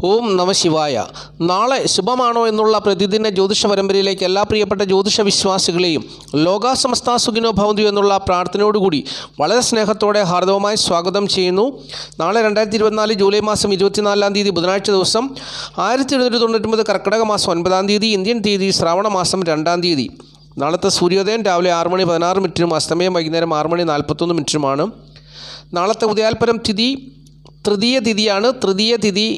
ഓം നമ ശിവായ. നാളെ ശുഭമാണോ എന്നുള്ള പ്രതിദിന ജ്യോതിഷ പരമ്പരയിലേക്ക് എല്ലാ പ്രിയപ്പെട്ട ജ്യോതിഷ വിശ്വാസികളെയും ലോകാസമസ്ത സുഖിനോ ഭവന്തു എന്നുള്ള പ്രാർത്ഥനയോടുകൂടി വളരെ സ്നേഹത്തോടെ ഹാർദവമായി സ്വാഗതം ചെയ്യുന്നു. നാളെ 2024 ജൂലൈ മാസം 24-ാം തീയതി ബുധനാഴ്ച ദിവസം 1799 കർക്കിടക മാസം 9-ാം തീയതി ഇന്ത്യൻ തീയതി ശ്രാവണ മാസം 2-ാം തീയതി. നാളത്തെ സൂര്യോദയം രാവിലെ 6:16 അസ്തമയം വൈകുന്നേരം 6:41 നാളത്തെ ഉദയാൽപരം തിഥി തൃതീയ തിഥിയാണ്. തൃതീയ തിഥി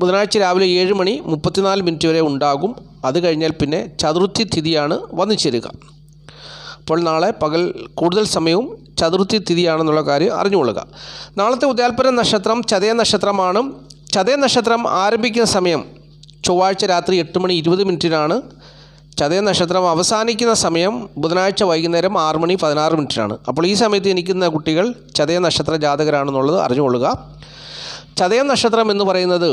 ബുധനാഴ്ച രാവിലെ 7:34 വരെ ഉണ്ടാകും. അത് കഴിഞ്ഞാൽ പിന്നെ ചതുർത്ഥി തിഥിയാണ് വന്നു ചേരുക. അപ്പോൾ നാളെ പകൽ കൂടുതൽ സമയവും ചതുർത്ഥി തിഥിയാണെന്നുള്ള കാര്യം അറിഞ്ഞുകൊള്ളുക. നാളത്തെ ഉദയാൽപരം നക്ഷത്രം ചതയ നക്ഷത്രമാണ്. ചതയ നക്ഷത്രം ആരംഭിക്കുന്ന സമയം ചൊവ്വാഴ്ച രാത്രി 8:20 ചതയ നക്ഷത്രം അവസാനിക്കുന്ന സമയം ബുധനാഴ്ച വൈകുന്നേരം 6:16 അപ്പോൾ ഈ സമയത്ത് ജനിക്കുന്ന കുട്ടികൾ ചതയ നക്ഷത്ര ജാതകരാണെന്നുള്ളത് അറിഞ്ഞുകൊള്ളുക. ചതയം നക്ഷത്രം എന്ന് പറയുന്നത്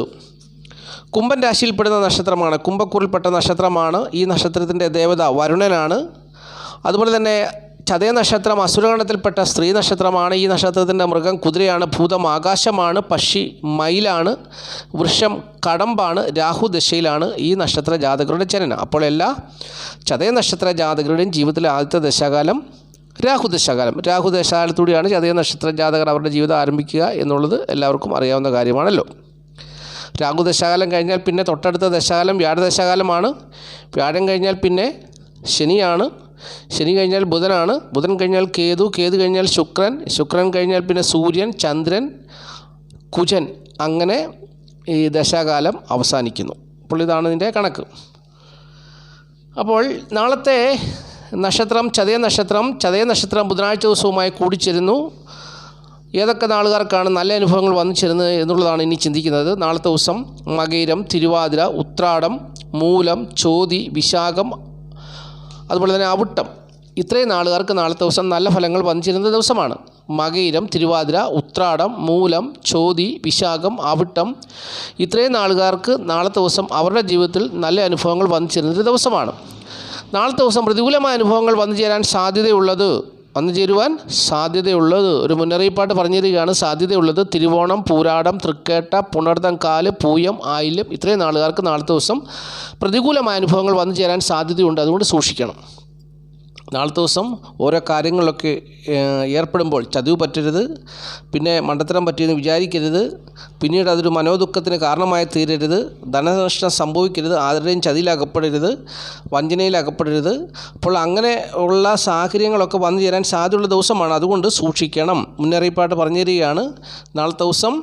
കുംഭൻ രാശിയിൽപ്പെടുന്ന നക്ഷത്രമാണ്. കുംഭക്കൂറിൽപ്പെട്ട നക്ഷത്രമാണ്. ഈ നക്ഷത്രത്തിൻ്റെ ദേവത വരുണനാണ്. അതുപോലെ തന്നെ ചതയ നക്ഷത്രം അസുരഗണത്തിൽപ്പെട്ട സ്ത്രീ നക്ഷത്രമാണ്. ഈ നക്ഷത്രത്തിൻ്റെ മൃഗം കുതിരയാണ്. ഭൂതം ആകാശമാണ്. പക്ഷി മയിലാണ്. വൃക്ഷം കടമ്പാണ്. രാഹു ദശയിലാണ് ഈ നക്ഷത്ര ജാതകരുടെ ജനനം. അപ്പോൾ എല്ലാ ചതയ നക്ഷത്ര ജാതകരുടെയും ജീവിതത്തിലെ ആദ്യത്തെ ദശാകാലം രാഹുദശാകാലം. രാഹുദശാകാലത്തൂടെയാണ് ചതയ നക്ഷത്ര ജാതകർ അവരുടെ ജീവിതം ആരംഭിക്കുക എന്നുള്ളത് എല്ലാവർക്കും അറിയാവുന്ന കാര്യമാണല്ലോ. രാഹുദശാകാലം കഴിഞ്ഞാൽ പിന്നെ തൊട്ടടുത്ത ദശാകാലം വ്യാഴദശാകാലമാണ്. വ്യാഴം കഴിഞ്ഞാൽ പിന്നെ ശനിയാണ്. ശനി കഴിഞ്ഞാൽ ബുധനാണ്. ബുധൻ കഴിഞ്ഞാൽ കേതു. കേതു കഴിഞ്ഞാൽ ശുക്രൻ. ശുക്രൻ കഴിഞ്ഞാൽ പിന്നെ സൂര്യൻ, ചന്ദ്രൻ, കുജൻ. അങ്ങനെ ഈ ദശാകാലം അവസാനിക്കുന്നു. അപ്പോൾ ഇതാണ് ഇതിൻ്റെ കണക്ക്. അപ്പോൾ നാളത്തെ നക്ഷത്രം ചതയ നക്ഷത്രം ബുധനാഴ്ച ദിവസവുമായി കൂടിച്ചേരുന്നു. ഏതൊക്കെ നാളുകാർക്കാണ് നല്ല അനുഭവങ്ങൾ വന്നു ചേരുന്നത് എന്നുള്ളതാണ് ഇനി ചിന്തിക്കുന്നത്. നാളത്തെ ദിവസം മകയിരം, തിരുവാതിര, ഉത്രാടം, മൂലം, ചോതി, വിശാഖം, അതുപോലെ തന്നെ അവിട്ടം, ഇത്രയും നാളുകാർക്ക് നാളത്തെ ദിവസം നല്ല ഫലങ്ങൾ വന്നു ചേരുന്ന ദിവസമാണ്. മകയിരം, തിരുവാതിര, ഉത്രാടം, മൂലം, ചോതി, വിശാഖം, അവിട്ടം, ഇത്രയും നാളുകാർക്ക് നാളത്തെ ദിവസം അവരുടെ ജീവിതത്തിൽ നല്ല അനുഭവങ്ങൾ വന്നു ചേരുന്ന ദിവസമാണ്. നാളത്തെ ദിവസം പ്രതികൂലമായ അനുഭവങ്ങൾ വന്നു ചേരുവാൻ സാധ്യതയുള്ളത് ഒരു മുന്നറിയിപ്പായിട്ട് പറഞ്ഞു തരികയാണ്. സാധ്യതയുള്ളത് തിരുവോണം, പൂരാടം, തൃക്കേട്ട, പുണർതം, കാല്, പൂയം, ആയില്യം, ഇത്രയും നാളുകാർക്ക് നാളത്തെ ദിവസം പ്രതികൂലമായ അനുഭവങ്ങൾ വന്നു ചേരാൻ സാധ്യതയുണ്ട്. അതുകൊണ്ട് സൂക്ഷിക്കണം. നാളത്തെ ദിവസം ഓരോ കാര്യങ്ങളിലൊക്കെ ഏർപ്പെടുമ്പോൾ ചതിവ് പറ്റരുത്. പിന്നെ മണ്ടത്തരം പറ്റിയെന്ന് വിചാരിക്കരുത്. പിന്നീട് അതൊരു മനോദുഃഖത്തിന് കാരണമായി തീരരുത്. ധനനഷ്ടം സംഭവിക്കരുത്. ആരുടെയും ചതിയിലകപ്പെടരുത്. വഞ്ചനയിലകപ്പെടരുത്. അപ്പോൾ അങ്ങനെ ഉള്ള സാഹചര്യങ്ങളൊക്കെ വന്നു ചേരാൻ സാധ്യതയുള്ള ദിവസമാണ്. അതുകൊണ്ട് സൂക്ഷിക്കണം. മുന്നറിയിപ്പായിട്ട് പറഞ്ഞു തരികയാണ്. നാളത്തെ ദിവസം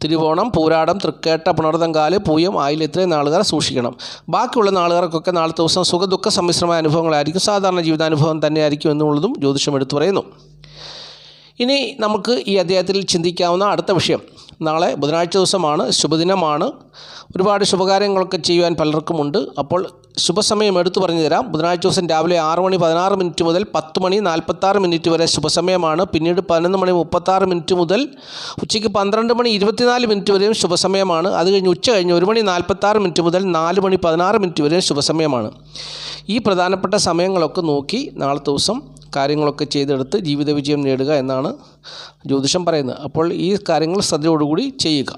തിരുവോണം, പൂരാടം, തൃക്കേട്ട, പുണർതം, കാല്, പൂയം, ആയില്യം, ഇത്രയും നാളുകാർ സൂക്ഷിക്കണം. ബാക്കിയുള്ള നാളുകാർക്കൊക്കെ നാളത്തെ ദിവസം സുഖദുഃഖ സമ്മിശ്രമായ അനുഭവങ്ങളായിരിക്കും. സാധാരണ ജീവിതാനുഭവം തന്നെയായിരിക്കും എന്നുള്ളതും ജ്യോതിഷം എടുത്തു പറയുന്നു. ഇനി നമുക്ക് ഈ അധ്യായത്തിൽ ചിന്തിക്കാവുന്ന അടുത്ത വിഷയം, നാളെ ബുധനാഴ്ച ദിവസമാണ്, ശുഭദിനമാണ്. ഒരുപാട് ശുഭകാര്യങ്ങളൊക്കെ ചെയ്യുവാൻ പലർക്കുമുണ്ട്. അപ്പോൾ ശുഭസമയം എടുത്തു പറഞ്ഞു തരാം. ബുധനാഴ്ച ദിവസം രാവിലെ 6:16 മുതൽ 10:46 വരെ ശുഭസമയമാണ്. പിന്നീട് 11:36 മുതൽ ഉച്ചയ്ക്ക് 12:24 വരെയും ശുഭസമയമാണ്. അത് കഴിഞ്ഞ് ഉച്ച കഴിഞ്ഞ് 1:46 മുതൽ 4:16 വരെയും ശുഭസമയമാണ്. ഈ പ്രധാനപ്പെട്ട സമയങ്ങളൊക്കെ നോക്കി നാളത്തെ ദിവസം കാര്യങ്ങളൊക്കെ ചെയ്തെടുത്ത് ജീവിത വിജയം നേടുക എന്നാണ് ജ്യോതിഷം പറയുന്നത്. അപ്പോൾ ഈ കാര്യങ്ങൾ ശ്രദ്ധയോടുകൂടി ചെയ്യുക.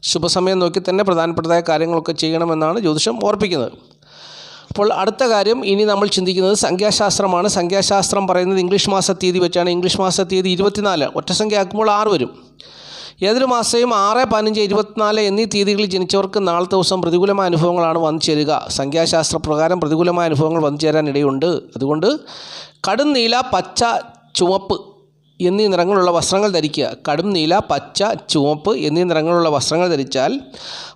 ശുഭസമയം നോക്കി തന്നെ പ്രധാനപ്പെട്ടതായ കാര്യങ്ങളൊക്കെ ചെയ്യണമെന്നാണ് ജ്യോതിഷം ഓർപ്പിക്കുന്നത്. അപ്പോൾ അടുത്ത കാര്യം ഇനി നമ്മൾ ചിന്തിക്കുന്നത് സംഖ്യാശാസ്ത്രമാണ്. സംഖ്യാശാസ്ത്രം പറയുന്നത് ഇംഗ്ലീഷ് മാസ തീയതി വെച്ചാണ്. ഇംഗ്ലീഷ് മാസ തീയതി 24, ഒറ്റസംഖ്യ ആക്കുമ്പോൾ 6 വരും. ഏതൊരു മാസവും 6, 15, 24 എന്നീ തീയതികളിൽ ജനിച്ചവർക്ക് നാളത്തെ ദിവസം പ്രതികൂലമായ അനുഭവങ്ങളാണ് വന്നു ചേരുക. സംഖ്യാശാസ്ത്രപ്രകാരം പ്രതികൂലമായ അനുഭവങ്ങൾ വന്നു ചേരാൻ ഇടയുണ്ട്. അതുകൊണ്ട് കടും നീല, പച്ച, ചുവപ്പ് എന്നീ നിറങ്ങളുള്ള വസ്ത്രങ്ങൾ ധരിക്കുക. കടും നീല, പച്ച, ചുവപ്പ് എന്നീ നിറങ്ങളുള്ള വസ്ത്രങ്ങൾ ധരിച്ചാൽ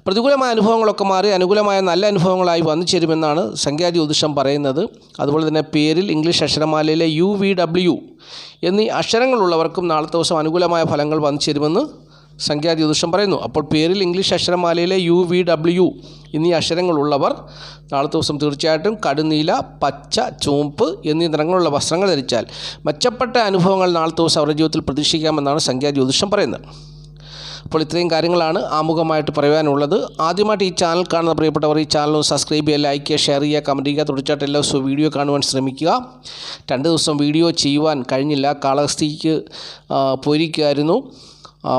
പ്രതികൂലമായ അനുഭവങ്ങളൊക്കെ മാറി അനുകൂലമായ നല്ല അനുഭവങ്ങളായി വന്നു ചേരുമെന്നാണ് സംഖ്യാജ്യോതിഷം പറയുന്നത്. അതുപോലെ തന്നെ പേരിൽ ഇംഗ്ലീഷ് അക്ഷരമാലയിലെ UVW എന്നീ അക്ഷരങ്ങളുള്ളവർക്കും നാളത്തെ ദിവസം അനുകൂലമായ ഫലങ്ങൾ വന്നു ചേരുമെന്ന് സംഖ്യാജ്യോതിഷം പറയുന്നു. അപ്പോൾ പേരിൽ ഇംഗ്ലീഷ് അക്ഷരമാലയിലെ UVW എന്നീ അക്ഷരങ്ങളുള്ളവർ നാളത്തെ ദിവസം തീർച്ചയായിട്ടും കടുനീല, പച്ച, ചുവപ്പ് എന്നീ നിറങ്ങളുള്ള വസ്ത്രങ്ങൾ ധരിച്ചാൽ മെച്ചപ്പെട്ട അനുഭവങ്ങൾ നാളത്തെ ദിവസം അവരുടെ ജീവിതത്തിൽ പ്രതീക്ഷിക്കാമെന്നാണ് സംഖ്യാജ്യോതിഷം പറയുന്നത്. അപ്പോൾ ഇത്രയും കാര്യങ്ങളാണ് ആമുഖമായിട്ട് പറയാനുള്ളത്. ആദ്യമായിട്ട് ഈ ചാനൽ കാണുന്ന പ്രിയപ്പെട്ടവർ ഈ ചാനൽ ഒന്ന് സബ്സ്ക്രൈബ് ചെയ്യുക, ലൈക്ക് ചെയ്യുക, ഷെയർ ചെയ്യുക, കമൻറ്റ് ചെയ്യുക. തുടർച്ചയായിട്ട് എല്ലാ ദിവസവും വീഡിയോ കാണുവാൻ ശ്രമിക്കുക. 2 ദിവസം വീഡിയോ ചെയ്യുവാൻ കഴിഞ്ഞില്ല. കാലാവസ്ഥയ്ക്ക് പോയിരിക്കുകയായിരുന്നു.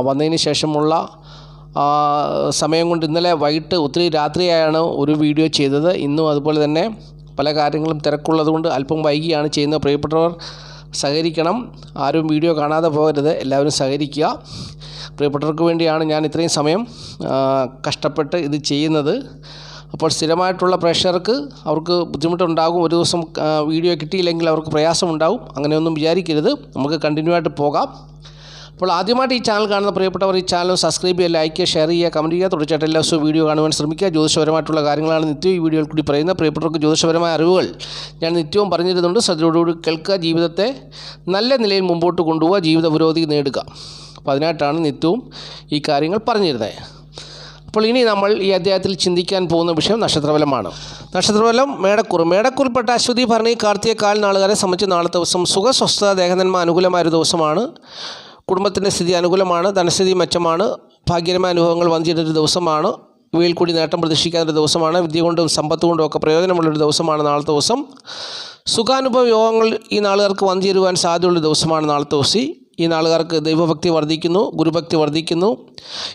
വന്നതിന് ശേഷമുള്ള സമയം കൊണ്ട് ഇന്നലെ വൈകിട്ട് ഒത്തിരി രാത്രിയായാണ് ഒരു വീഡിയോ ചെയ്തത്. ഇന്നും അതുപോലെ തന്നെ പല കാര്യങ്ങളും തിരക്കുള്ളതുകൊണ്ട് അല്പം വൈകിയാണ് ചെയ്യുന്നത്. പ്രിയപ്പെട്ടവർ സഹകരിക്കണം, ആരും വീഡിയോ കാണാതെ പോകരുത്, എല്ലാവരും സഹകരിക്കുക. പ്രിയപ്പെട്ടവർക്ക് വേണ്ടിയാണ് ഞാൻ ഇത്രയും സമയം കഷ്ടപ്പെട്ട് ഇത് ചെയ്യുന്നത്. അപ്പോൾ സ്ഥിരമായിട്ടുള്ള പ്രേക്ഷകർക്ക് അവർക്ക് ബുദ്ധിമുട്ടുണ്ടാകും, ഒരു ദിവസം വീഡിയോ കിട്ടിയില്ലെങ്കിൽ അവർക്ക് പ്രയാസമുണ്ടാകും. അങ്ങനെയൊന്നും വിചാരിക്കരുത്, നമുക്ക് കണ്ടിന്യൂ ആയിട്ട് പോകാം. അപ്പോൾ ആദ്യമായിട്ട് ഈ ചാനൽ കാണുന്ന പ്രിയപ്പെട്ടവർ ഈ ചാനൽ സബ്സ്ക്രൈബ് ചെയ്യുക, ലൈക്ക് ചെയ്യുക, ഷെയർ ചെയ്യുക, കമൻറ്റ് ചെയ്യുക. തുടർച്ചയായിട്ട് എല്ലാ ദിവസവും വീഡിയോ കാണുവാൻ ശ്രമിക്കുക. ജ്യോതിഷപരമായിട്ടുള്ള കാര്യങ്ങളാണ് നിത്യവും ഈ വീഡിയോയിൽ കൂടി പറയുന്നത്. പ്രിയപ്പെട്ടവർക്ക് ജ്യോതിഷപരമായ അറിവുകൾ ഞാൻ നിത്യവും പറഞ്ഞു തരുന്നുണ്ട്. ശ്രദ്ധയോടുകൂടി കേൾക്കുക, ജീവിതത്തെ നല്ല നിലയിൽ മുമ്പോട്ട് കൊണ്ടുപോവുക, ജീവിത പുരോഗതി നേടുക. അപ്പോൾ അതിനായിട്ടാണ് നിത്യവും ഈ കാര്യങ്ങൾ പറഞ്ഞു തരുന്നത്. അപ്പോൾ ഇനി നമ്മൾ ഈ അധ്യായത്തിൽ ചിന്തിക്കാൻ പോകുന്ന വിഷയം നക്ഷത്രഫലമാണ്. നക്ഷത്രഫലം മേടക്കൂറിൽപ്പെട്ട അശ്വതി, ഭരണി, കാർത്തിക കാൽ നാളുകാരെ സംബന്ധിച്ച് നാളത്തെ ദിവസം സുഖസ്വസ്ഥത, ദേഹനന്മ അനുകൂലമായൊരു ദിവസമാണ്. കുടുംബത്തിൻ്റെ സ്ഥിതി അനുകൂലമാണ്, ധനസ്ഥിതി മെച്ചമാണ്, ഭാഗ്യകരമായ അനുഭവങ്ങൾ വന്നു ചേരുന്നൊരു ദിവസമാണ്. ഇവയിൽ കൂടി നേട്ടം പ്രതീക്ഷിക്കാനൊരു ദിവസമാണ്. വിദ്യ കൊണ്ടും സമ്പത്ത് കൊണ്ടും ഒക്കെ പ്രയോജനമുള്ളൊരു ദിവസമാണ് നാളത്തെ ദിവസം. സുഖാനുഭവ യോഗങ്ങൾ ഈ നാളുകാർക്ക് വന്നു ചേരുവാൻ സാധ്യതയുള്ള ദിവസമാണ് നാളത്തെ ദിവസം. ഈ നാളുകാർക്ക് ദൈവഭക്തി വർദ്ധിക്കുന്നു, ഗുരുഭക്തി വർദ്ധിക്കുന്നു.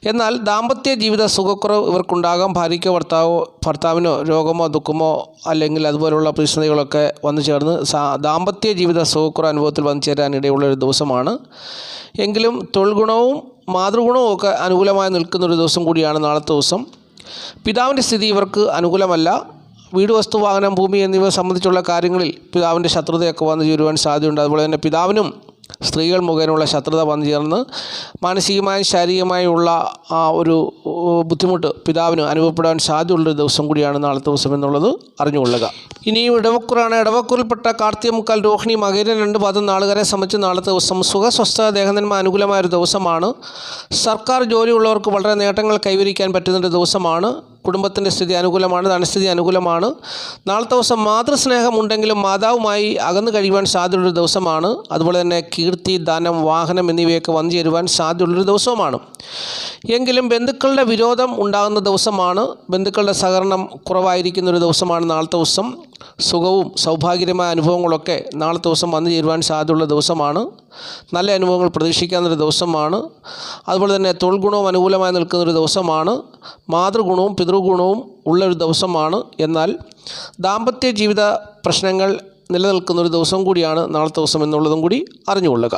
എന്നാൽ ദാമ്പത്യ ജീവിത സുഖക്കുറവ് ഇവർക്കുണ്ടാകാം. ഭാര്യയ്ക്കോ ഭർത്താവിനോ രോഗമോ ദുഃഖമോ അല്ലെങ്കിൽ അതുപോലുള്ള പ്രതിസന്ധികളൊക്കെ വന്നു ചേർന്ന് ദാമ്പത്യ ജീവിത സുഖക്കുറവ് അനുഭവത്തിൽ വന്നു ചേരാനിടയുള്ളൊരു ദിവസമാണ്. എങ്കിലും തൊഴിൽ ഗുണവും മാതൃഗുണവും ഒക്കെ അനുകൂലമായി നിൽക്കുന്നൊരു ദിവസം കൂടിയാണ് നാളത്തെ ദിവസം. പിതാവിൻ്റെ സ്ഥിതി ഇവർക്ക് അനുകൂലമല്ല. വീട്, വസ്തു, വാഹനം, ഭൂമി എന്നിവ സംബന്ധിച്ചുള്ള കാര്യങ്ങളിൽ പിതാവിൻ്റെ ശത്രുതയൊക്കെ വന്നു ചേരുവാൻ സാധ്യതയുണ്ട്. അതുപോലെ തന്നെ പിതാവിനും സ്ത്രീകൾ മുഖേനയുള്ള ശത്രുത വന്നു ചേർന്ന് മാനസികമായും ശാരീരികമായുള്ള ഒരു ബുദ്ധിമുട്ട് പിതാവിന് അനുഭവപ്പെടാൻ സാധ്യതയുള്ളൊരു ദിവസം കൂടിയാണ് നാളത്തെ ദിവസം എന്നുള്ളത് അറിഞ്ഞുകൊള്ളുക. ഇനിയും ഇടവക്കൂറാണ്. ഇടവക്കൂറിൽപ്പെട്ട കാർത്തിക, മുക്കാൽ, രോഹിണി, മകരം 2 പാദം നാളുകാരെ സംബന്ധിച്ച് നാളത്തെ ദിവസം സുഖസ്വസ്ഥ, ദേഹനന്മ അനുകൂലമായൊരു ദിവസമാണ്. സർക്കാർ ജോലിയുള്ളവർക്ക് വളരെ നേട്ടങ്ങൾ കൈവരിക്കാൻ പറ്റുന്നൊരു ദിവസമാണ്. കുടുംബത്തിൻ്റെ സ്ഥിതി അനുകൂലമാണ്, ധനസ്ഥിതി അനുകൂലമാണ്. നാളത്തെ ദിവസം മാതൃസ്നേഹം ഉണ്ടെങ്കിലും മാതാവുമായി അകന്നു കഴിയുവാൻ സാധ്യതയുള്ളൊരു ദിവസമാണ്. അതുപോലെ തന്നെ കീർത്തി, ധനം, വാഹനം എന്നിവയൊക്കെ വന്നു ചേരുവാൻ സാധ്യതയുള്ളൊരു ദിവസവുമാണ്. എങ്കിലും ബന്ധുക്കളുടെ വിരോധം ഉണ്ടാകുന്ന ദിവസമാണ്. ബന്ധുക്കളുടെ സഹകരണം കുറവായിരിക്കുന്നൊരു ദിവസമാണ് നാളത്തെ ദിവസം. സുഖവും സൗഭാഗ്യകരമായ അനുഭവങ്ങളൊക്കെ നാളത്തെ ദിവസം വന്നു ചേരുവാൻ സാധ്യതയുള്ള ദിവസമാണ്. നല്ല അനുഭവങ്ങൾ പ്രതീക്ഷിക്കാവുന്നൊരു ദിവസമാണ്. അതുപോലെ തന്നെ തൊഴിൽ ഗുണവും അനുകൂലമായി നിൽക്കുന്നൊരു ദിവസമാണ്. മാതൃഗുണവും പിതൃഗുണവും ഉള്ളൊരു ദിവസമാണ്. എന്നാൽ ദാമ്പത്യ ജീവിത പ്രശ്നങ്ങൾ നിലനിൽക്കുന്നൊരു ദിവസം കൂടിയാണ് നാളത്തെ ദിവസം എന്നുള്ളതും കൂടി അറിഞ്ഞുകൊള്ളുക.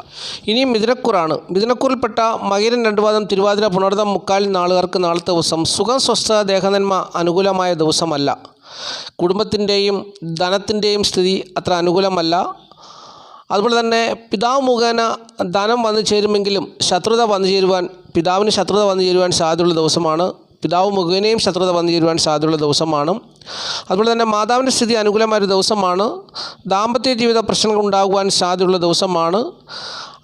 ഇനിയും മിഥുനക്കൂറാണ്. മിഥുനക്കൂറിൽപ്പെട്ട മകരം 2 പാദം, തിരുവാതിര, പുണർതം, മുക്കാൽ നാളുകാർക്ക് നാളത്തെ ദിവസം സുഖം, സ്വസ്ഥത, ദേഹനന്മ അനുകൂലമായ ദിവസമല്ല. കുടുംബത്തിൻ്റെയും ധനത്തിൻ്റെയും സ്ഥിതി അത്ര അനുകൂലമല്ല. അതുപോലെ തന്നെ പിതാവ് മുഖേന ധനം വന്നു ചേരുമെങ്കിലും പിതാവിന് ശത്രുത വന്നു ചേരുവാൻ സാധ്യതയുള്ള ദിവസമാണ്. പിതാവ് മുഖേനയും ശത്രുത വന്നു ചേരുവാൻ സാധ്യതയുള്ള ദിവസമാണ്. അതുപോലെ തന്നെ മാതാവിൻ്റെ സ്ഥിതി അനുകൂലമായൊരു ദിവസമാണ്. ദാമ്പത്യ ജീവിത പ്രശ്നങ്ങൾ ഉണ്ടാകുവാൻ സാധ്യതയുള്ള ദിവസമാണ്.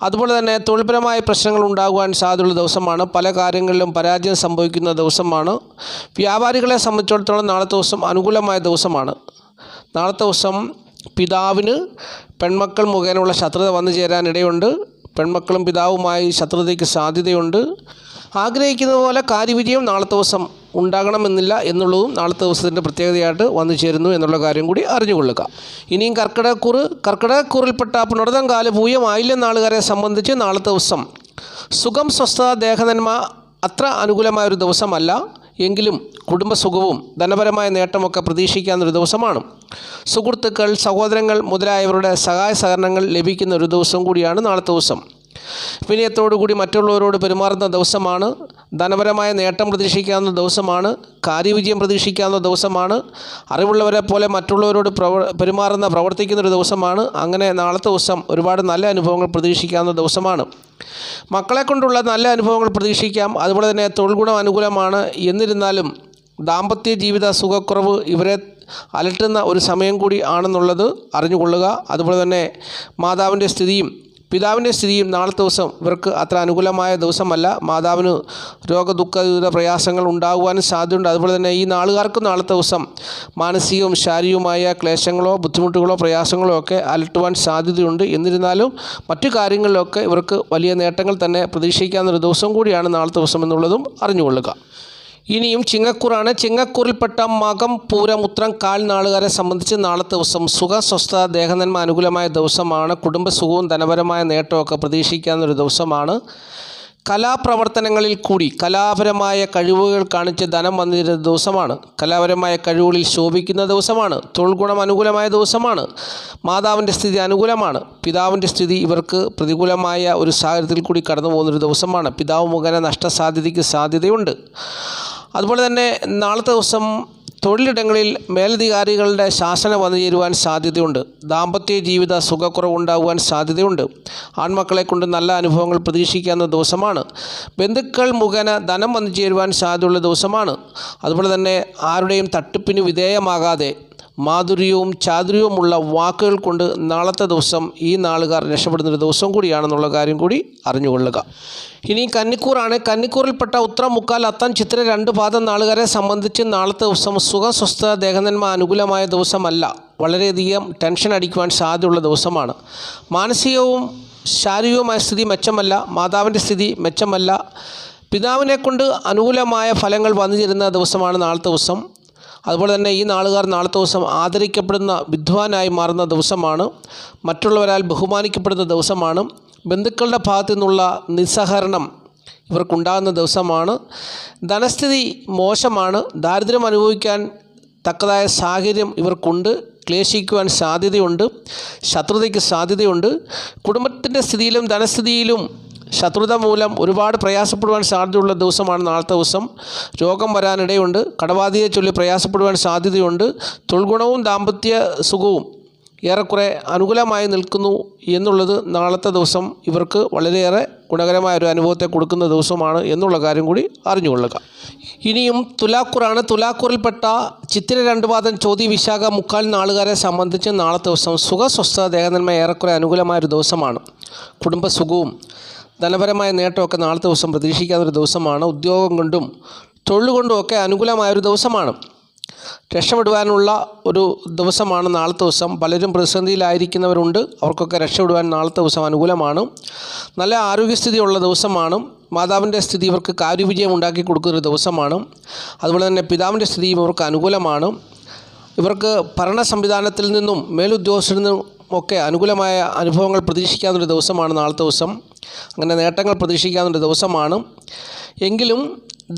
അതുപോലെ തന്നെ തൊഴിൽപരമായ പ്രശ്നങ്ങൾ ഉണ്ടാകുവാൻ സാധ്യതയുള്ള ദിവസമാണ്. പല കാര്യങ്ങളിലും പരാജയം സംഭവിക്കുന്ന ദിവസമാണ്. വ്യാപാരികളെ സംബന്ധിച്ചിടത്തോളം നാളത്തെ ദിവസം അനുകൂലമായ ദിവസമാണ്. നാളത്തെ ദിവസം പിതാവിന് പെൺമക്കൾ മുഖേനയുള്ള ശത്രുത വന്നു ചേരാനിടയുണ്ട്. പെൺമക്കളും പിതാവുമായി ശത്രുതയ്ക്ക് സാധ്യതയുണ്ട്. ആഗ്രഹിക്കുന്നത് പോലെ കാര്യവിജയം നാളത്തെ ദിവസം ഉണ്ടാകണമെന്നില്ല എന്നുള്ളതും നാളത്തെ ദിവസത്തിൻ്റെ പ്രത്യേകതയായിട്ട് വന്നു ചേരുന്നു എന്നുള്ള കാര്യം കൂടി അറിഞ്ഞുകൊള്ളുക. ഇനിയും കർക്കിടകക്കൂറിൽപ്പെട്ട പുണർതം, കാല്, പൂയം, ആയില്യം നാളുകാരെ സംബന്ധിച്ച് നാളത്തെ ദിവസം സുഖം, സ്വസ്ഥത, ദേഹനന്മ അത്ര അനുകൂലമായൊരു ദിവസമല്ല. എങ്കിലും കുടുംബസുഖവും ധനപരമായ നേട്ടമൊക്കെ പ്രതീക്ഷിക്കാവുന്നൊരു ദിവസമാണ്. സുഹൃത്തുക്കൾ, സഹോദരങ്ങൾ മുതലായവരുടെ സഹായ സഹകരണങ്ങൾ ലഭിക്കുന്ന ഒരു ദിവസം കൂടിയാണ് നാളത്തെ ദിവസം. വിനയത്തോടുകൂടി മറ്റുള്ളവരോട് പെരുമാറുന്ന ദിവസമാണ്. ധനപരമായ നേട്ടം പ്രതീക്ഷിക്കാവുന്ന ദിവസമാണ്. കാര്യവിജയം പ്രതീക്ഷിക്കാവുന്ന ദിവസമാണ്. അറിവുള്ളവരെ പോലെ മറ്റുള്ളവരോട് പ്രവർത്തിക്കുന്നൊരു ദിവസമാണ്. അങ്ങനെ നാളത്തെ ദിവസം ഒരുപാട് നല്ല അനുഭവങ്ങൾ പ്രതീക്ഷിക്കാവുന്ന ദിവസമാണ്. മക്കളെ കൊണ്ടുള്ള നല്ല അനുഭവങ്ങൾ പ്രതീക്ഷിക്കാം. അതുപോലെ തന്നെ തൊഴിൽ ഗുണം അനുകൂലമാണ്. എന്നിരുന്നാലും ദാമ്പത്യ ജീവിത സുഖക്കുറവ് ഇവരെ അലട്ടുന്ന ഒരു സമയം കൂടി ആണെന്നുള്ളത് അറിഞ്ഞുകൊള്ളുക. അതുപോലെ തന്നെ മാതാവിൻ്റെ സ്ഥിതിയും പിതാവിൻ്റെ സ്ഥിതിയും നാളത്തെ ദിവസം ഇവർക്ക് അത്ര അനുകൂലമായ ദിവസമല്ല. മാതാവിന് രോഗദുഃഖ പ്രയാസങ്ങൾ ഉണ്ടാകുവാനും സാധ്യതയുണ്ട്. അതുപോലെ തന്നെ ഈ നാളുകാർക്ക് നാളത്തെ ദിവസം മാനസികവും ശാരീരികവുമായ ക്ലേശങ്ങളോ ബുദ്ധിമുട്ടുകളോ പ്രയാസങ്ങളോ ഒക്കെ അലട്ടുവാൻ സാധ്യതയുണ്ട്. എന്നിരുന്നാലും മറ്റു കാര്യങ്ങളിലൊക്കെ ഇവർക്ക് വലിയ നേട്ടങ്ങൾ തന്നെ പ്രതീക്ഷിക്കാവുന്നൊരു ദിവസം കൂടിയാണ് നാളത്തെ ദിവസം എന്നുള്ളതും അറിഞ്ഞുകൊള്ളുക. ഇനിയും ചിങ്ങക്കൂറാണ്. ചിങ്ങക്കൂറിൽപ്പെട്ട മകം, പൂരം, ഉത്രം, കാൽ നാളുകാരെ സംബന്ധിച്ച് നാളത്തെ ദിവസം സുഖം, സ്വസ്ഥത, ദേഹനന്മ അനുകൂലമായ ദിവസമാണ്. കുടുംബസുഖവും ധനപരമായ നേട്ടമൊക്കെ പ്രതീക്ഷിക്കാവുന്നൊരു ദിവസമാണ്. കലാപ്രവർത്തനങ്ങളിൽ കൂടി കലാപരമായ കഴിവുകൾ കാണിച്ച് ധനം വന്നിരുന്ന ദിവസമാണ്. കലാപരമായ കഴിവുകളിൽ ശോഭിക്കുന്ന ദിവസമാണ്. തൊഴിൽ ഗുണം അനുകൂലമായ ദിവസമാണ്. മാതാവിൻ്റെ സ്ഥിതി അനുകൂലമാണ്. പിതാവിൻ്റെ സ്ഥിതി ഇവർക്ക് പ്രതികൂലമായ ഒരു സാഹചര്യത്തിൽ കൂടി കടന്നു പോകുന്നൊരു ദിവസമാണ്. പിതാവ് മുഖേന നഷ്ടസാധ്യതയ്ക്ക് സാധ്യതയുണ്ട്. അതുപോലെ തന്നെ നാളത്തെ ദിവസം തൊഴിലിടങ്ങളിൽ മേലധികാരികളുടെ ശാസന വന്നു ചേരുവാൻ സാധ്യതയുണ്ട്. ദാമ്പത്യ ജീവിത സുഖക്കുറവുണ്ടാകുവാൻ സാധ്യതയുണ്ട്. ആൺമക്കളെ കൊണ്ട് നല്ല അനുഭവങ്ങൾ പ്രതീക്ഷിക്കാവുന്ന ദിവസമാണ്. ബന്ധുക്കൾ മുഖേന ധനം വന്നു ചേരുവാൻ സാധ്യതയുള്ള ദിവസമാണ്. അതുപോലെ തന്നെ ആരുടെയും തട്ടിപ്പിന് വിധേയമാകാതെ മാധുര്യവും ചാതുര്യവുമുള്ള വാക്കുകൾ കൊണ്ട് നാളത്തെ ദിവസം ഈ നാളുകാർ രക്ഷപ്പെടുന്നൊരു ദിവസം കൂടിയാണെന്നുള്ള കാര്യം കൂടി അറിഞ്ഞുകൊള്ളുക. ഇനി കന്നിക്കൂറാണ്. കന്നിക്കൂറിൽപ്പെട്ട ഉത്രം, മുക്കാൽ, അത്തം, ചിത്തിര 2 പാദം നാളുകാരെ സംബന്ധിച്ച് നാളത്തെ ദിവസം സുഖം, സ്വസ്ഥത, ദേഹനന്മ അനുകൂലമായ ദിവസമല്ല. വളരെയധികം ടെൻഷൻ അടിക്കുവാൻ സാധ്യതയുള്ള ദിവസമാണ്. മാനസികവും ശാരീരികവുമായ സ്ഥിതി മെച്ചമല്ല. മാതാവിൻ്റെ സ്ഥിതി മെച്ചമല്ല. പിതാവിനെ കൊണ്ട് അനുകൂലമായ ഫലങ്ങൾ വന്നു ചേരുന്ന ദിവസമാണ് നാളത്തെ ദിവസം. അതുപോലെ തന്നെ ഈ നാളുകാർ നാളത്തെ ദിവസം ആദരിക്കപ്പെടുന്ന വിദ്വാനായി മാറുന്ന ദിവസമാണ്. മറ്റുള്ളവരാൽ ബഹുമാനിക്കപ്പെടുന്ന ദിവസമാണ്. ബന്ധുക്കളുടെ ഭാഗത്തു നിന്നുള്ള നിസ്സഹകരണം ഇവർക്കുണ്ടാകുന്ന ദിവസമാണ്. ധനസ്ഥിതി മോശമാണ്. ദാരിദ്ര്യം അനുഭവിക്കാൻ തക്കതായ സാഹചര്യം ഇവർക്കുണ്ട്. ക്ലേശിക്കുവാൻ സാധ്യതയുണ്ട്. ശത്രുതയ്ക്ക് സാധ്യതയുണ്ട്. കുടുംബത്തിൻ്റെ സ്ഥിതിയിലും ധനസ്ഥിതിയിലും ശത്രുത മൂലം ഒരുപാട് പ്രയാസപ്പെടുവാൻ സാധ്യതയുള്ള ദിവസമാണ് നാളത്തെ ദിവസം. രോഗം വരാനിടയുണ്ട്. കടബാധ്യതയെ ചൊല്ലി പ്രയാസപ്പെടുവാൻ സാധ്യതയുണ്ട്. തൊഴിൽഗുണവും ദാമ്പത്യ സുഖവും ഏറെക്കുറെ അനുകൂലമായി നിൽക്കുന്നു എന്നുള്ളത് നാളത്തെ ദിവസം ഇവർക്ക് വളരെയേറെ ഗുണകരമായ ഒരു അനുഭവത്തെ കൊടുക്കുന്ന ദിവസമാണ് എന്നുള്ള കാര്യം കൂടി അറിഞ്ഞുകൊള്ളുക. ഇനിയും തുലാക്കൂറാണ്. തുലാക്കൂറിൽപ്പെട്ട ചിത്തിര 2 പാദം, ചോതി, വിശാഖ, മുക്കാൽ നാളുകാരെ സംബന്ധിച്ച് നാളത്തെ ദിവസം സുഖ, സ്വസ്ഥത, ദേഹനന്മ ഏറെക്കുറെ അനുകൂലമായൊരു ദിവസമാണ്. കുടുംബസുഖവും ധനപരമായ നേട്ടമൊക്കെ നാളത്തെ ദിവസം പ്രതീക്ഷിക്കാവുന്നൊരു ദിവസമാണ്. ഉദ്യോഗം കൊണ്ടും തൊഴിൽ കൊണ്ടും ഒക്കെ അനുകൂലമായൊരു ദിവസമാണ്. രക്ഷപ്പെടുവാനുള്ള ഒരു ദിവസമാണ് നാളത്തെ ദിവസം. പലരും പ്രതിസന്ധിയിലായിരിക്കുന്നവരുണ്ട്. അവർക്കൊക്കെ രക്ഷപ്പെടുവാൻ നാളത്തെ ദിവസം അനുകൂലമാണ്. നല്ല ആരോഗ്യസ്ഥിതിയുള്ള ദിവസമാണ്. മാതാവിൻ്റെ സ്ഥിതി ഇവർക്ക് കാര്യവിജയം ഉണ്ടാക്കി കൊടുക്കുന്നൊരു ദിവസമാണ്. അതുപോലെ തന്നെ പിതാവിൻ്റെ സ്ഥിതി ഇവർക്ക് അനുകൂലമാണ്. ഇവർക്ക് ഭരണ സംവിധാനത്തിൽ നിന്നും മേലുദ്യോഗസ്ഥരിൽ നിന്നും ഒക്കെ അനുകൂലമായ അനുഭവങ്ങൾ പ്രതീക്ഷിക്കാവുന്നൊരു ദിവസമാണ് നാളത്തെ ദിവസം. അങ്ങനെ നേട്ടങ്ങൾ പ്രതീക്ഷിക്കാവുന്നൊരു ദിവസമാണ്. എങ്കിലും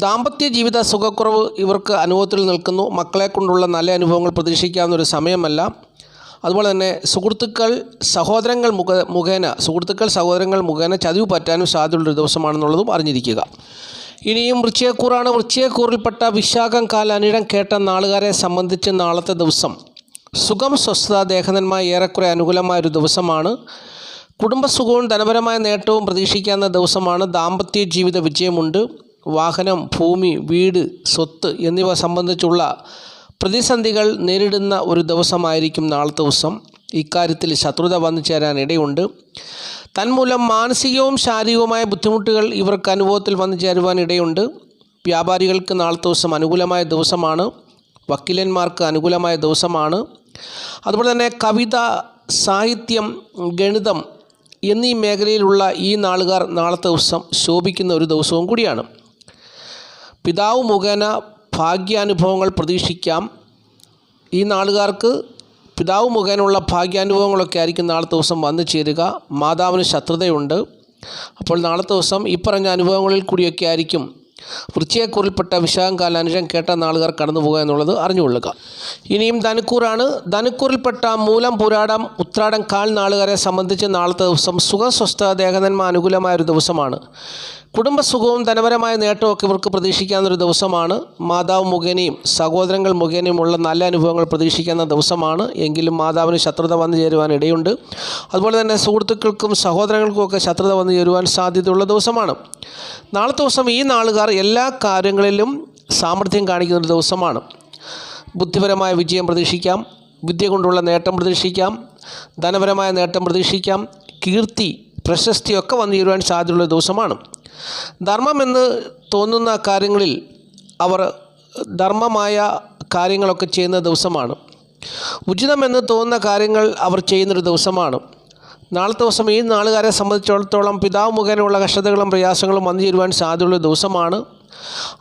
ദാമ്പത്യ ജീവിത സുഖക്കുറവ് ഇവർക്ക് അനുഭവത്തിൽ നിൽക്കുന്നു. മക്കളെ കൊണ്ടുള്ള നല്ല അനുഭവങ്ങൾ പ്രതീക്ഷിക്കാവുന്നൊരു സമയമല്ല. അതുപോലെ തന്നെ സഹോദരങ്ങൾ മുഖേന ചതിവ് പറ്റാനും സാധ്യതയുള്ളൊരു ദിവസമാണെന്നുള്ളതും അറിഞ്ഞിരിക്കുക. ഇനിയും വൃശ്ചികക്കൂറാണ്. വൃശ്ചികക്കൂറിൽപ്പെട്ട വിശാഖം, കാൽ, അനിഴം, കേട്ട നാളുകാരെ സംബന്ധിച്ച് നാളത്തെ ദിവസം സുഖം, സ്വസ്ഥത, ദേഹനന്മ ഏറെക്കുറെ അനുകൂലമായൊരു ദിവസമാണ്. കുടുംബസുഖവും ധനപരമായ നേട്ടവും പ്രതീക്ഷിക്കാവുന്ന ദിവസമാണ്. ദാമ്പത്യ ജീവിത വിജയമുണ്ട്. വാഹനം, ഭൂമി, വീട്, സ്വത്ത് എന്നിവ സംബന്ധിച്ചുള്ള പ്രതിസന്ധികൾ നേരിടുന്ന ഒരു ദിവസമായിരിക്കും നാളത്തെ ദിവസം. ഇക്കാര്യത്തിൽ ശത്രുത വന്നു ചേരാൻ ഇടയുണ്ട്. തന്മൂലം മാനസികവും ശാരീരികവുമായ ബുദ്ധിമുട്ടുകൾ ഇവർക്ക് അനുഭവത്തിൽ വന്നു ചേരുവാൻ ഇടയുണ്ട്. വ്യാപാരികൾക്ക് നാളത്തെ ദിവസം അനുകൂലമായ ദിവസമാണ്. വക്കീലന്മാർക്ക് അനുകൂലമായ ദിവസമാണ്. അതുപോലെ തന്നെ കവിത, സാഹിത്യം, ഗണിതം എന്നീ മേഖലയിലുള്ള ഈ നാളുകാർ നാളത്തെ ദിവസം ശോഭിക്കുന്ന ഒരു ദിവസവും കൂടിയാണ്. പിതാവ് മുഖേന ഭാഗ്യാനുഭവങ്ങൾ പ്രതീക്ഷിക്കാം. ഈ നാളുകാർക്ക് പിതാവ് മുഖേനയുള്ള ഭാഗ്യാനുഭവങ്ങളൊക്കെ ആയിരിക്കും നാളത്തെ ദിവസം വന്നു ചേരുക. മാതാവിന് ശത്രുതയുണ്ട്. അപ്പോൾ നാളത്തെ ദിവസം ഈ പറഞ്ഞ അനുഭവങ്ങളിൽ കൂടിയൊക്കെ ആയിരിക്കും വൃശ്ചികക്കൂറിൽപ്പെട്ട വിശാഖം, കാൽ, അനിഴം, കേട്ട നാളുകാർ കടന്നു പോകുക എന്നുള്ളത് അറിഞ്ഞുകൊള്ളുക. ഇനിയും ധനുക്കൂറാണ്. ധനുക്കൂറിൽപ്പെട്ട മൂലം, പൂരാടം, ഉത്രാടം, കാൽ നാളുകാരെ സംബന്ധിച്ച് നാളത്തെ ദിവസം സുഖ, സ്വസ്ഥ, ദേഹനന്മ അനുകൂലമായൊരു ദിവസമാണ്. കുടുംബസുഖവും ധനപരമായ നേട്ടമൊക്കെ ഇവർക്ക് പ്രതീക്ഷിക്കാവുന്നൊരു ദിവസമാണ്. മാതാവ് മുഖേനയും സഹോദരങ്ങൾ മുഖേനയുമുള്ള നല്ല അനുഭവങ്ങൾ പ്രതീക്ഷിക്കുന്ന ദിവസമാണ്. എങ്കിലും മാതാവിന് ശത്രുത വന്നു ചേരുവാൻ ഇടയുണ്ട്. അതുപോലെ തന്നെ സുഹൃത്തുക്കൾക്കും സഹോദരങ്ങൾക്കുമൊക്കെ ശത്രുത വന്നു ചേരുവാൻ സാധ്യതയുള്ള ദിവസമാണ്. നാളത്തെ ദിവസം ഈ നാളുകാർ എല്ലാ കാര്യങ്ങളിലും സാമർഥ്യം കാണിക്കുന്നൊരു ദിവസമാണ്. ബുദ്ധിപരമായ വിജയം പ്രതീക്ഷിക്കാം. വിദ്യ കൊണ്ടുള്ള നേട്ടം പ്രതീക്ഷിക്കാം. ധനപരമായ നേട്ടം പ്രതീക്ഷിക്കാം. കീർത്തി, പ്രശസ്തിയൊക്കെ വന്നു ചേരുവാൻ സാധ്യതയുള്ള ദിവസമാണ്. ധർമ്മമെന്ന് തോന്നുന്ന കാര്യങ്ങളിൽ അവർ ധർമ്മമായ കാര്യങ്ങളൊക്കെ ചെയ്യുന്ന ദിവസമാണ്. ഉചിതമെന്ന് തോന്നുന്ന കാര്യങ്ങൾ അവർ ചെയ്യുന്നൊരു ദിവസമാണ്. നാളത്തെ ദിവസം ഈ നാളുകാരെ സംബന്ധിച്ചിടത്തോളം പിതാവ് മുഖേനയുള്ള കഷ്ടതകളും പ്രയാസങ്ങളും വന്നു ചേരുവാൻ സാധ്യതയുള്ള ദിവസമാണ്.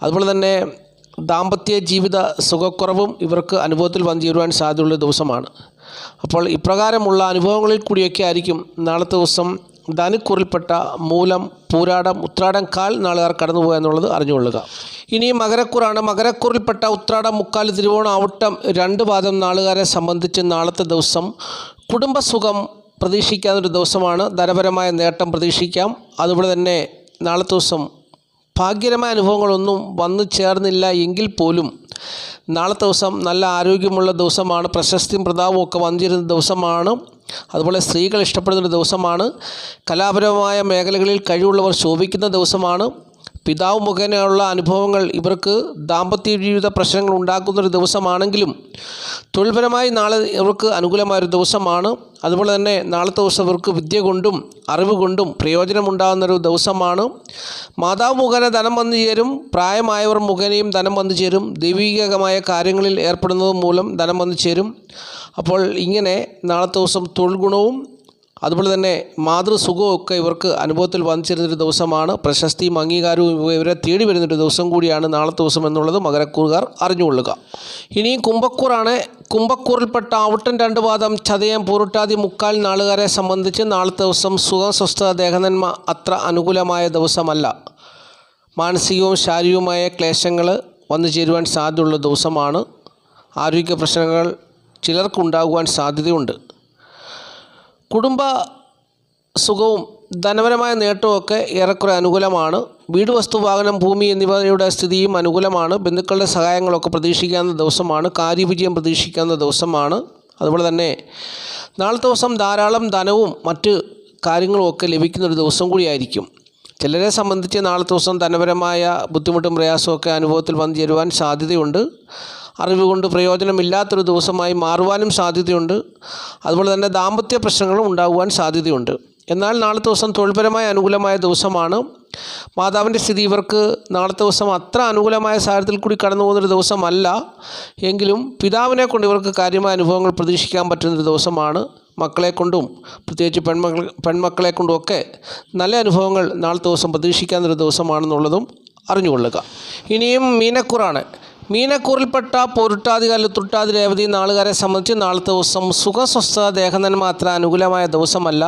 അതുപോലെ തന്നെ ദാമ്പത്യ ജീവിത സുഖക്കുറവും ഇവർക്ക് അനുഭവത്തിൽ വന്നു ചേരുവാൻ സാധ്യതയുള്ള ദിവസമാണ്. അപ്പോൾ ഇപ്രകാരമുള്ള അനുഭവങ്ങളിൽ കൂടിയൊക്കെ ആയിരിക്കും നാളത്തെ ദിവസം ധനുക്കൂറിൽപ്പെട്ട മൂലം, പൂരാടം, ഉത്രാടം കാൽ നാളുകാർ കടന്നുപോകുക എന്നുള്ളത് അറിഞ്ഞുകൊള്ളുക. ഇനി മകരക്കൂറാണ്. മകരക്കൂറിൽപ്പെട്ട ഉത്രാടം, മുക്കാൽ, തിരുവോണം, അവിട്ടം 2 പാദം നാളുകാരെ സംബന്ധിച്ച് നാളത്തെ ദിവസം കുടുംബസുഖം പ്രതീക്ഷിക്കാവുന്നൊരു ദിവസമാണ്. ധനപരമായ നേട്ടം പ്രതീക്ഷിക്കാം. അതുപോലെ തന്നെ നാളത്തെ ദിവസം ഭാഗ്യകരമായ അനുഭവങ്ങളൊന്നും വന്നു ചേർന്നില്ല എങ്കിൽ പോലും നാളത്തെ ദിവസം നല്ല ആരോഗ്യമുള്ള ദിവസമാണ്. പ്രശസ്തിയും പ്രതാപവും ഒക്കെ വന്നിരുന്ന ദിവസമാണ്. അതുപോലെ സ്ത്രീകൾ ഇഷ്ടപ്പെടുന്നൊരു ദിവസമാണ്. കലാപരമായ മേഖലകളിൽ കഴിവുള്ളവർ ശോഭിക്കുന്ന ദിവസമാണ്. പിതാവ് മുഖേനയുള്ള അനുഭവങ്ങൾ ഇവർക്ക് ദാമ്പത്യ ജീവിത പ്രശ്നങ്ങൾ ഉണ്ടാക്കുന്നൊരു ദിവസമാണെങ്കിലും തൊഴിൽപരമായി നാളെ ഇവർക്ക് അനുകൂലമായൊരു ദിവസമാണ്. അതുപോലെ തന്നെ നാളത്തെ ദിവസം ഇവർക്ക് വിദ്യ കൊണ്ടും അറിവ് കൊണ്ടും പ്രയോജനമുണ്ടാകുന്നൊരു ദിവസമാണ്. മാതാവ് മുഖേന ധനം വന്നു ചേരും. പ്രായമായവർ മുഖേനയും ധനം വന്നു ചേരും. ദൈവികമായ കാര്യങ്ങളിൽ ഏർപ്പെടുന്നത് മൂലം ധനം വന്നു ചേരും. അപ്പോൾ ഇങ്ങനെ നാളത്തെ ദിവസം തൊഴിൽ ഗുണവും അതുപോലെ തന്നെ മാതൃസുഖവും ഒക്കെ ഇവർക്ക് അനുഭവത്തിൽ വന്നു ചേരുന്നൊരു ദിവസമാണ്. പ്രശസ്തിയും അംഗീകാരവും ഇവരെ തേടി വരുന്നൊരു ദിവസം കൂടിയാണ് നാളത്തെ ദിവസം എന്നുള്ളത് മകരക്കൂറുകാർ അറിഞ്ഞുകൊള്ളുക. ഇനിയും കുംഭക്കൂറാണ്. കുംഭക്കൂറിൽപ്പെട്ട അവിട്ടം 2 പാദം, ചതയം, പൂരുട്ടാതി, മുക്കാൽ നാളുകാരെ സംബന്ധിച്ച് നാളത്തെ ദിവസം സുഖം, സ്വസ്ഥത, ദേഹനന്മ അത്ര അനുകൂലമായ ദിവസമല്ല. മാനസികവും ശാരീരികവുമായ ക്ലേശങ്ങൾ വന്നു ചേരുവാൻ സാധ്യതയുള്ള ദിവസമാണ്. ആരോഗ്യ പ്രശ്നങ്ങൾ ചിലർക്കുണ്ടാകുവാൻ സാധ്യതയുണ്ട്. കുടുംബ സുഖവും ധനപരമായ നേട്ടവുമൊക്കെ ഏറെക്കുറെ അനുകൂലമാണ്. വീട്, വസ്തു, വാഹനം, ഭൂമി എന്നിവയുടെ സ്ഥിതിയും അനുകൂലമാണ്. ബന്ധുക്കളുടെ സഹായങ്ങളൊക്കെ പ്രതീക്ഷിക്കാവുന്ന ദിവസമാണ്. കാര്യവിജയം പ്രതീക്ഷിക്കാവുന്ന ദിവസമാണ്. അതുപോലെ തന്നെ നാളത്തെ ദിവസം ധാരാളം ധനവും മറ്റ് കാര്യങ്ങളുമൊക്കെ ലഭിക്കുന്നൊരു ദിവസം കൂടിയായിരിക്കും. ചിലരെ സംബന്ധിച്ച് നാളത്തെ ദിവസം ധനപരമായ ബുദ്ധിമുട്ടും പ്രയാസമൊക്കെ അനുഭവത്തിൽ വന്നു ചേരുവാൻ സാധ്യതയുണ്ട്. അറിവ് കൊണ്ട് പ്രയോജനമില്ലാത്തൊരു ദിവസമായി മാറുവാനും സാധ്യതയുണ്ട്. അതുപോലെ തന്നെ ദാമ്പത്യ പ്രശ്നങ്ങളും ഉണ്ടാകുവാൻ സാധ്യതയുണ്ട്. എന്നാൽ നാളത്തെ ദിവസം തൊഴിൽപരമായ അനുകൂലമായ ദിവസമാണ്. മാതാവിൻ്റെ സ്ഥിതി ഇവർക്ക് നാളത്തെ ദിവസം അത്ര അനുകൂലമായ സാഹചര്യത്തിൽ കൂടി കടന്നു പോകുന്നൊരു ദിവസമല്ല. എങ്കിലും പിതാവിനെ കൊണ്ട് ഇവർക്ക് കാര്യമായ അനുഭവങ്ങൾ പ്രതീക്ഷിക്കാൻ പറ്റുന്നൊരു ദിവസമാണ്. മക്കളെ കൊണ്ടും പ്രത്യേകിച്ച് പെൺമക്കളെ കൊണ്ടുമൊക്കെ നല്ല അനുഭവങ്ങൾ നാളത്തെ ദിവസം പ്രതീക്ഷിക്കാവുന്നൊരു ദിവസമാണെന്നുള്ളതും അറിഞ്ഞുകൊള്ളുക. ഇനിയും മീനക്കൂറാണ്. മീനക്കൂറിൽപ്പെട്ട പൊരുട്ടാതികാല, ഉത്രട്ടാതി, രേവതി നാളുകാരെ സംബന്ധിച്ച് നാളത്തെ ദിവസം സുഖസ്വസ്ഥ, ദേഹനന്മ അത്ര അനുകൂലമായ ദിവസമല്ല.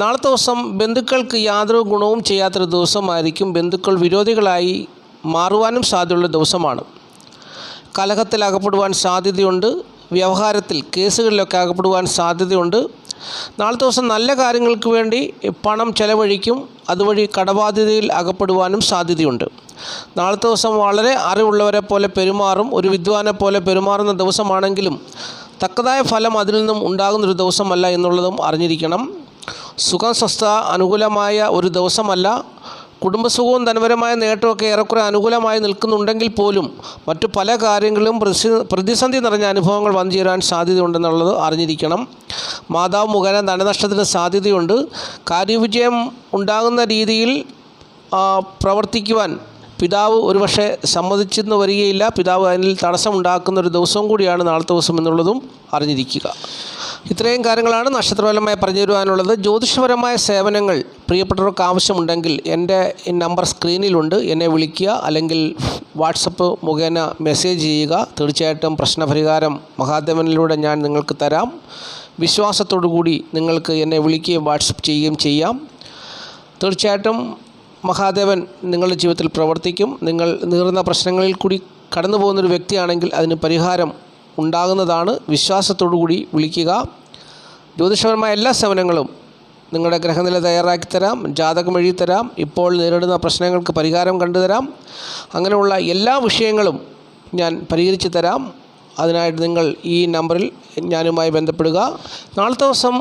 നാളത്തെ ദിവസം ബന്ധുക്കൾക്ക് യാതൊരു ഗുണവും ചെയ്യാത്തൊരു ദിവസമായിരിക്കും. ബന്ധുക്കൾ വിരോധികളായി മാറുവാനും സാധ്യതയുള്ള ദിവസമാണ്. കലഹത്തിൽ അകപ്പെടുവാൻ സാധ്യതയുണ്ട്. വ്യവഹാരത്തിൽ കേസുകളിലൊക്കെ അകപ്പെടുവാൻ സാധ്യതയുണ്ട്. നാളത്തെ ദിവസം നല്ല കാര്യങ്ങൾക്ക് വേണ്ടി പണം ചെലവഴിക്കും. അതുവഴി കടബാധ്യതയിൽ അകപ്പെടുവാനും സാധ്യതയുണ്ട്. നാളത്തെ ദിവസം വളരെ അറിവുള്ളവരെ പോലെ പെരുമാറും. ഒരു വിദ്വാനെ പോലെ പെരുമാറുന്ന ദിവസമാണെങ്കിലും തക്കതായ ഫലം അതിൽ നിന്നും ഉണ്ടാകുന്നൊരു ദിവസമല്ല എന്നുള്ളതും അറിഞ്ഞിരിക്കണം. സുഖം, സ്വസ്ഥ അനുകൂലമായ ഒരു ദിവസമല്ല. കുടുംബസുഖവും ധനപരമായ നേട്ടമൊക്കെ ഏറെക്കുറെ അനുകൂലമായി നിൽക്കുന്നുണ്ടെങ്കിൽ പോലും മറ്റു പല കാര്യങ്ങളിലും പ്രതിസന്ധി നിറഞ്ഞ അനുഭവങ്ങൾ വന്നു ചേരാൻ സാധ്യതയുണ്ടെന്നുള്ളത് അറിഞ്ഞിരിക്കണം. മാതാവ് മുഖേന ധനനഷ്ടത്തിന് സാധ്യതയുണ്ട്. കാര്യവിജയം ഉണ്ടാകുന്ന രീതിയിൽ പ്രവർത്തിക്കുവാൻ പിതാവ് ഒരുപക്ഷെ സമ്മതിച്ചെന്ന് വരികയില്ല. പിതാവ് അതിൽ തടസ്സമുണ്ടാക്കുന്നൊരു ദിവസവും കൂടിയാണ് നാളത്തെ ദിവസം എന്നുള്ളതും അറിഞ്ഞിരിക്കുക. ഇത്രയും കാര്യങ്ങളാണ് നക്ഷത്രപരമായി പറഞ്ഞു തരുവാനുള്ളത്. ജ്യോതിഷപരമായ സേവനങ്ങൾ പ്രിയപ്പെട്ടവർക്ക് ആവശ്യമുണ്ടെങ്കിൽ എൻ്റെ നമ്പർ സ്ക്രീനിലുണ്ട്. എന്നെ വിളിക്കുക, അല്ലെങ്കിൽ വാട്സപ്പ് മുഖേന മെസ്സേജ് ചെയ്യുക. തീർച്ചയായിട്ടും പ്രശ്നപരിഹാരം മഹാദേവനിലൂടെ ഞാൻ നിങ്ങൾക്ക് തരാം. വിശ്വാസത്തോടു കൂടി നിങ്ങൾക്ക് എന്നെ വിളിക്കുകയും വാട്സപ്പ് ചെയ്യുകയും ചെയ്യാം. തീർച്ചയായിട്ടും മഹാദേവൻ നിങ്ങളുടെ ജീവിതത്തിൽ പ്രവർത്തിക്കും. നിങ്ങൾ നീറുന്ന പ്രശ്നങ്ങളിൽ കൂടി കടന്നു പോകുന്നൊരു വ്യക്തിയാണെങ്കിൽ അതിന് പരിഹാരം ഉണ്ടാകുന്നതാണ്. വിശ്വാസത്തോടു കൂടി വിളിക്കുക. ജ്യോതിഷപരമായ എല്ലാ സേവനങ്ങളും നിങ്ങളുടെ ഗ്രഹനില തയ്യാറാക്കി തരാം, ജാതകം എഴുതി തരാം, ഇപ്പോൾ നേരിടുന്ന പ്രശ്നങ്ങൾക്ക് പരിഹാരം കണ്ടുതരാം. അങ്ങനെയുള്ള എല്ലാ വിഷയങ്ങളും ഞാൻ പരിഹരിച്ചു തരാം. അതിനായിട്ട് നിങ്ങൾ ഈ നമ്പറിൽ ഞാനുമായി ബന്ധപ്പെടുക. നാളത്തെ ദിവസം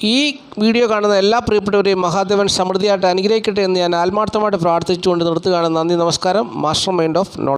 ഈ വീഡിയോ കാണുന്ന എല്ലാ പ്രിയപ്പെട്ടവരെയും മഹാദേവൻ സമൃദ്ധിയായിട്ട് അനുഗ്രഹിക്കട്ടെ എന്ന് ഞാൻ ആത്മാർത്ഥമായിട്ട് പ്രാർത്ഥിച്ചുകൊണ്ട് നിർത്തുകയാണ്. നന്ദി, നമസ്കാരം. Master mind of knowledge.